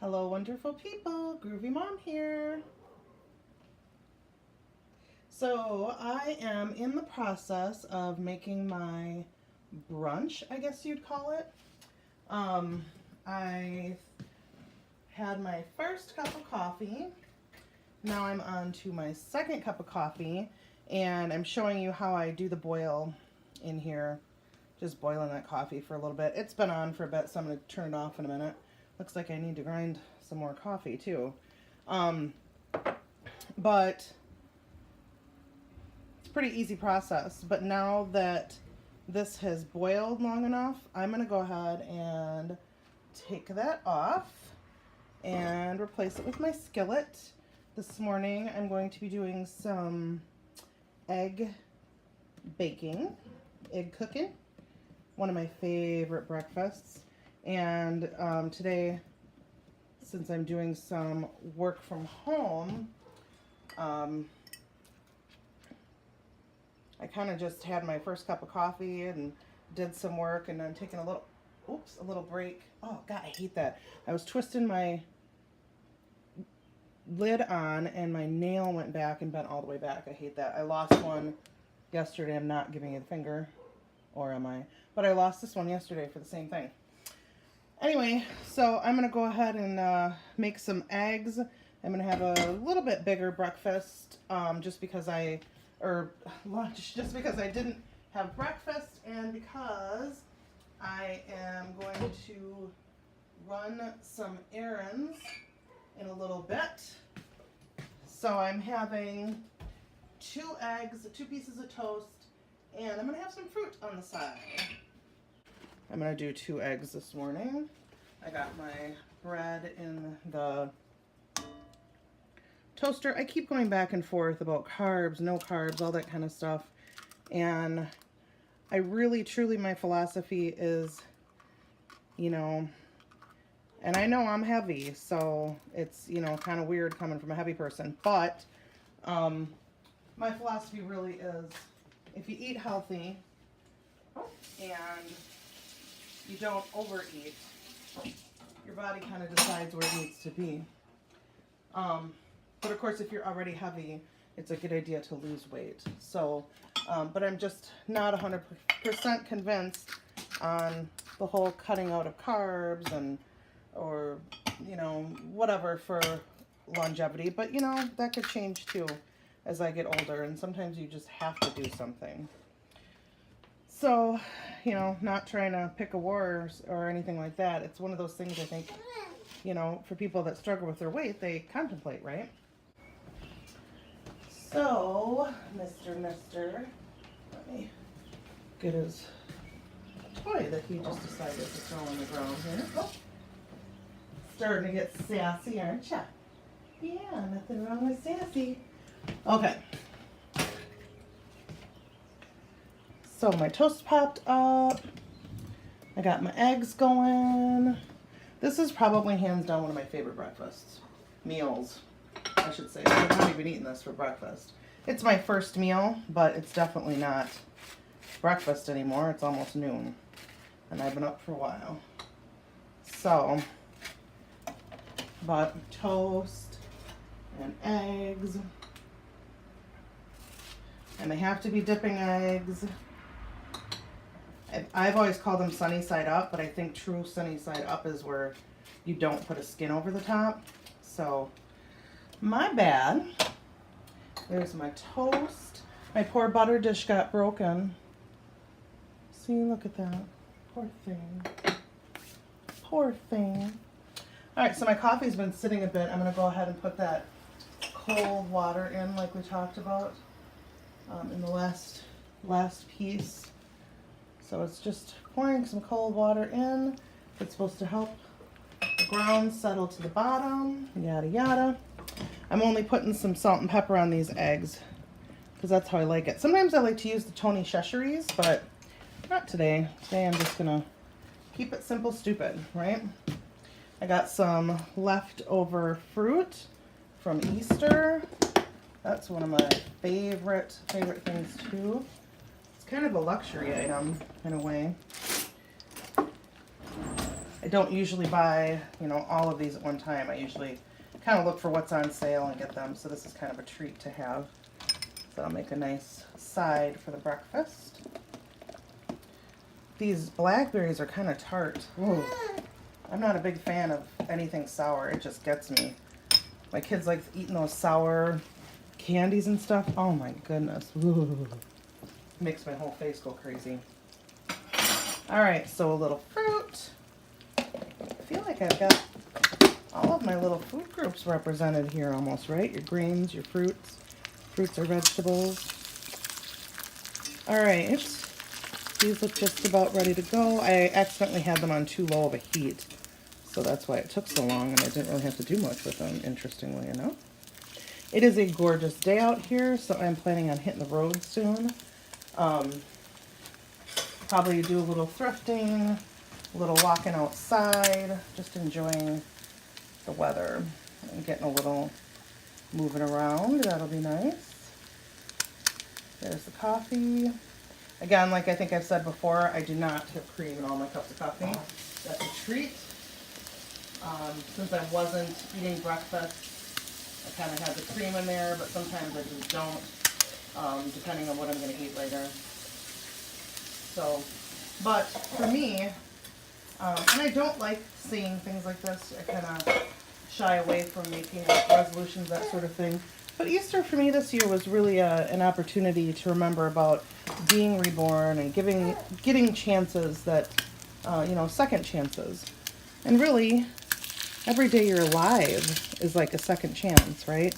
Hello, wonderful people. Groovy Mom here. So I am in the process of making my brunch, I guess you'd call it. I had my first cup of coffee. Now I'm on to my second cup of coffee, and I'm showing you how I do the boil in here. Just boiling that coffee for a little bit. It's been on for a bit, so I'm going to turn it off in a minute. Looks like I need to grind some more coffee too. But it's a pretty easy process. But now that this has boiled long enough, I'm going to go ahead and take that off and replace it with my skillet. This morning I'm going to be doing some egg baking, egg cooking, one of my favorite breakfasts. And today, since I'm doing some work from home, I kind of just had my first cup of coffee and did some work, and I'm taking a little break. Oh God, I hate that. I was twisting my lid on and my nail went back and bent all the way back. I hate that. I lost one yesterday. I'm not giving you the finger, or am I? But I lost this one yesterday for the same thing. Anyway, so I'm going to go ahead and make some eggs. I'm going to have a little bit bigger breakfast lunch, just because I didn't have breakfast, and because I am going to run some errands in a little bit. So I'm having 2 eggs, 2 pieces of toast, and I'm going to have some fruit on the side. I'm going to do 2 eggs this morning. I got my bread in the toaster. I keep going back and forth about carbs, no carbs, all that kind of stuff. And I really, truly, my philosophy is, and I know I'm heavy, so it's, kind of weird coming from a heavy person. But my philosophy really is, if you eat healthy and you don't overeat, your body kind of decides where it needs to be. But of course, if you're already heavy, it's a good idea to lose weight. So, but I'm just not 100% convinced on the whole cutting out of carbs or whatever for longevity. But that could change too as I get older, and sometimes you just have to do something. So, not trying to pick a war or anything like that. It's one of those things I think, for people that struggle with their weight, they contemplate, right? So, Mr. Let me get his toy that he just decided to throw on the ground here. Oh, starting to get sassy, aren't ya? Yeah, nothing wrong with sassy. Okay. So my toast popped up. I got my eggs going. This is probably hands down one of my favorite meals, I should say. I've not even eaten this for breakfast. It's my first meal, but it's definitely not breakfast anymore. It's almost noon, and I've been up for a while. So, but toast and eggs, and they have to be dipping eggs. I've always called them sunny side up, but I think true sunny side up is where you don't put a skin over the top. So, my bad. There's my toast. My poor butter dish got broken. See, look at that. Poor thing. Poor thing. Alright, so my coffee's been sitting a bit. I'm going to go ahead and put that cold water in like we talked about in the last piece. So it's just pouring some cold water in. It's supposed to help the ground settle to the bottom, yada yada. I'm only putting some salt and pepper on these eggs because that's how I like it. Sometimes I like to use the Tony Cheshires, but not today. Today I'm just gonna keep it simple, stupid, right? I got some leftover fruit from Easter. That's one of my favorite things too. Kind of a luxury item in a way. I don't usually buy, you know, all of these at one time. I usually kind of look for what's on sale and get them. So this is kind of a treat to have. So I'll make a nice side for the breakfast. These blackberries are kind of tart. Ooh. I'm not a big fan of anything sour. It just gets me. My kids like eating those sour candies and stuff. Oh my goodness. Ooh. Makes my whole face go crazy. All right, so a little fruit. I feel like I've got all of my little food groups represented here almost, right? Your greens, your fruits. Fruits or vegetables. All right. These look just about ready to go. I accidentally had them on too low of a heat, so that's why it took so long, and I didn't really have to do much with them, interestingly enough. It is a gorgeous day out here, so I'm planning on hitting the road soon. Probably do a little thrifting, a little walking outside, just enjoying the weather and getting a little moving around. That'll be nice. There's the coffee. Again, like I think I've said before, I do not have cream in all my cups of coffee. That's a treat. Since I wasn't eating breakfast, I kind of had the cream in there, but sometimes I just don't, depending on what I'm going to eat later. So, but for me, and I don't like seeing things like this. I kind of shy away from making resolutions, that sort of thing. But Easter for me this year was really an opportunity to remember about being reborn and getting chances that, you know, second chances. And really, every day you're alive is like a second chance, right?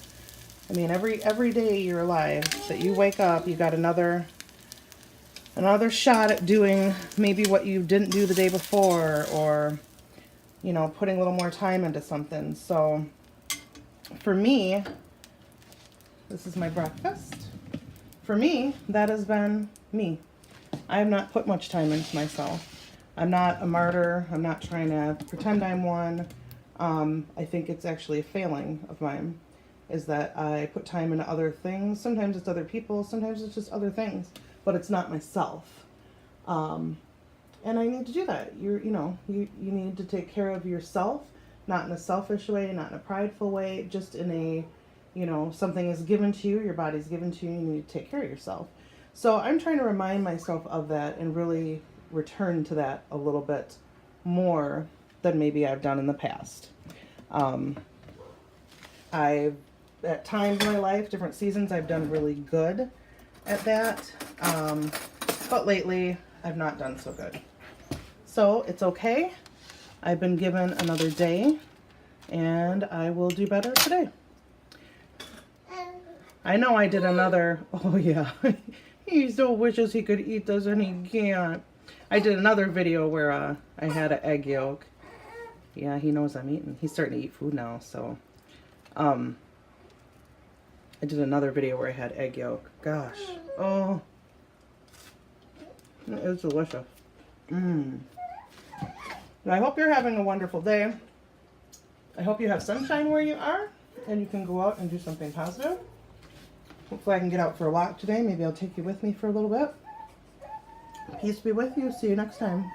I mean, every day you're alive, that you wake up, you got another shot at doing maybe what you didn't do the day before, or, you know, putting a little more time into something. So for me, this is my breakfast. For me, that has been me. I have not put much time into myself. I'm not a martyr. I'm not trying to pretend I'm one. I think it's actually a failing of mine, is that I put time into other things. Sometimes it's other people. Sometimes it's just other things. But it's not myself. And I need to do that. You need to take care of yourself, not in a selfish way, not in a prideful way, just in a, you know, something is given to you, your body's given to you, you need to take care of yourself. So I'm trying to remind myself of that and really return to that a little bit more than maybe I've done in the past. At times in my life, different seasons, I've done really good at that. But lately, I've not done so good. So it's okay. I've been given another day, and I will do better today. I know I did another, oh yeah, he still wishes he could eat this and he can't. I did another video where I had an egg yolk. Yeah, he knows I'm eating. He's starting to eat food now, so. I did another video where I had egg yolk. Gosh, oh, it was delicious. I hope you're having a wonderful day. I hope you have sunshine where you are, and you can go out and do something positive. Hopefully I can get out for a walk today. Maybe I'll take you with me for a little bit. Peace be with you. See you next time.